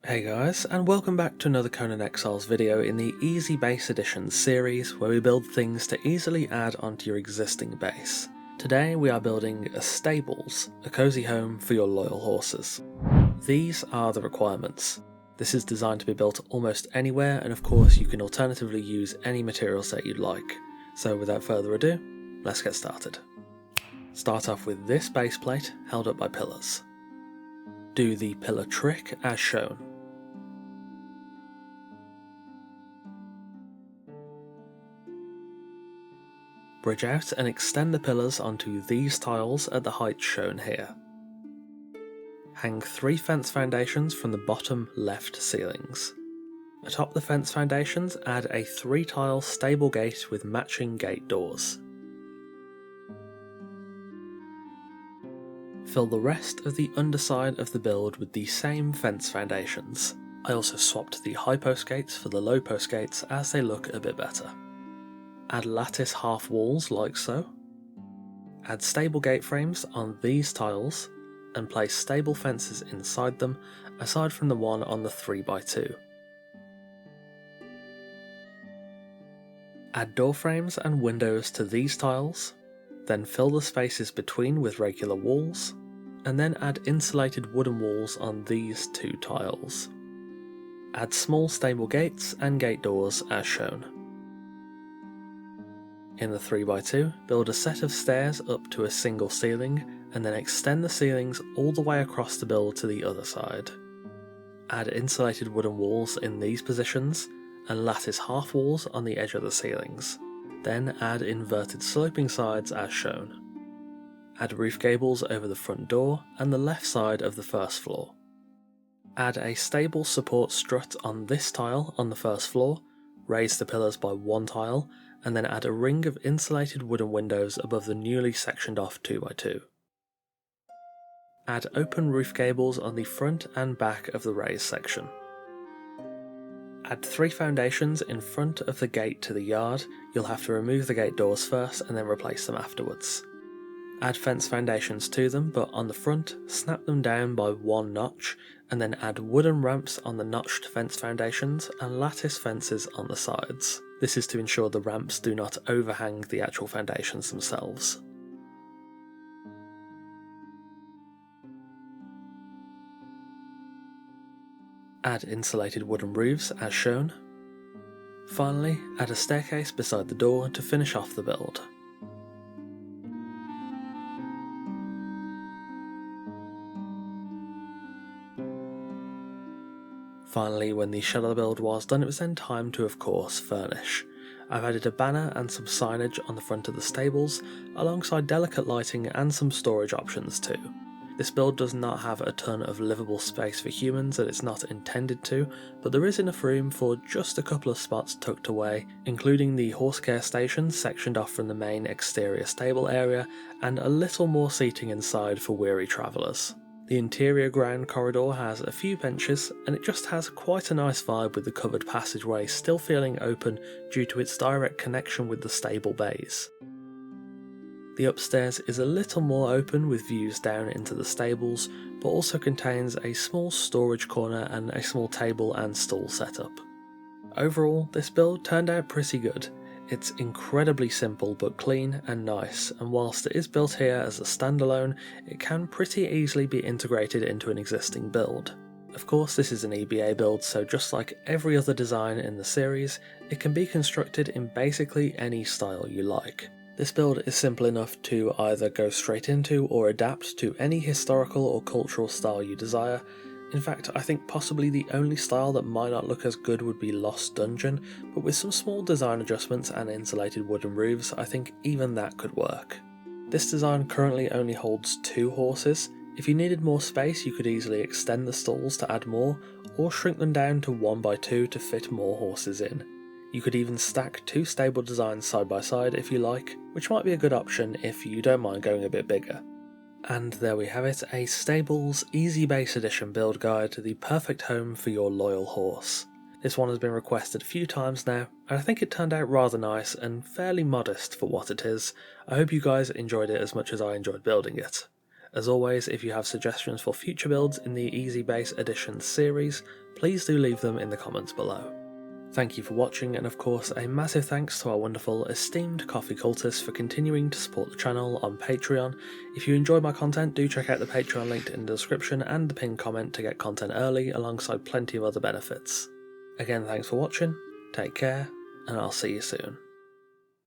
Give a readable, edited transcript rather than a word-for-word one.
Hey guys, and welcome back to another Conan Exiles video in the Easy Base Editions series, where we build things to easily add onto your existing base. Today we are building a stables, a cozy home for your loyal horses. These are the requirements. This is designed to be built almost anywhere, and of course you can alternatively use any material set you'd like. So without further ado, let's get started. Start off with this base plate held up by pillars. Do the pillar trick as shown. Bridge out and extend the pillars onto these tiles at the height shown here. Hang 3 fence foundations from the bottom left ceilings. Atop the fence foundations, add a 3-tile stable gate with matching gate doors. Fill the rest of the underside of the build with the same fence foundations. I also swapped the high post gates for the low post gates as they look a bit better. Add lattice half walls like so. Add stable gate frames on these tiles and place stable fences inside them, aside from the one on the 3x2. Add door frames and windows to these tiles, then fill the spaces between with regular walls, and then add insulated wooden walls on these 2 tiles. Add small stable gates and gate doors as shown. In the 3x2, build a set of stairs up to a single ceiling, and then extend the ceilings all the way across the build to the other side. Add insulated wooden walls in these positions, and lattice half walls on the edge of the ceilings. Then add inverted sloping sides as shown. Add roof gables over the front door and the left side of the first floor. Add a stable support strut on this tile on the first floor, raise the pillars by 1 tile, and then add a ring of insulated wooden windows above the newly sectioned off 2x2. Add open roof gables on the front and back of the raised section. Add 3 foundations in front of the gate to the yard. You'll have to remove the gate doors first and then replace them afterwards. Add fence foundations to them, but on the front, snap them down by 1 notch, and then add wooden ramps on the notched fence foundations and lattice fences on the sides. This is to ensure the ramps do not overhang the actual foundations themselves. Add insulated wooden roofs as shown. Finally, add a staircase beside the door to finish off the build. Finally, when the shell of the build was done, it was then time to, of course, furnish. I've added a banner and some signage on the front of the stables, alongside delicate lighting and some storage options too. This build does not have a ton of livable space for humans, and it's not intended to, but there is enough room for just a couple of spots tucked away, including the horse care station sectioned off from the main exterior stable area, and a little more seating inside for weary travellers. The interior ground corridor has a few benches, and it just has quite a nice vibe with the covered passageway still feeling open due to its direct connection with the stable bays. The upstairs is a little more open with views down into the stables, but also contains a small storage corner and a small table and stool setup. Overall, this build turned out pretty good. It's incredibly simple but clean and nice, and whilst it is built here as a standalone, it can pretty easily be integrated into an existing build. Of course, this is an EBA build, so just like every other design in the series, it can be constructed in basically any style you like. This build is simple enough to either go straight into or adapt to any historical or cultural style you desire. In fact, I think possibly the only style that might not look as good would be Lost Dungeon, but with some small design adjustments and insulated wooden roofs, I think even that could work. This design currently only holds 2 horses. If you needed more space, you could easily extend the stalls to add more, or shrink them down to 1x2 to fit more horses in. You could even stack 2 stable designs side by side if you like, which might be a good option if you don't mind going a bit bigger. And there we have it, a Stables Easy Base Edition build guide to the perfect home for your loyal horse. This one has been requested a few times now, and I think it turned out rather nice and fairly modest for what it is. I hope you guys enjoyed it as much as I enjoyed building it. As always, if you have suggestions for future builds in the Easy Base Edition series, please do leave them in the comments below. Thank you for watching, and of course a massive thanks to our wonderful, esteemed coffee cultists for continuing to support the channel on Patreon. If you enjoy my content, do check out the Patreon linked in the description and the pinned comment to get content early, alongside plenty of other benefits. Again, thanks for watching, take care, and I'll see you soon.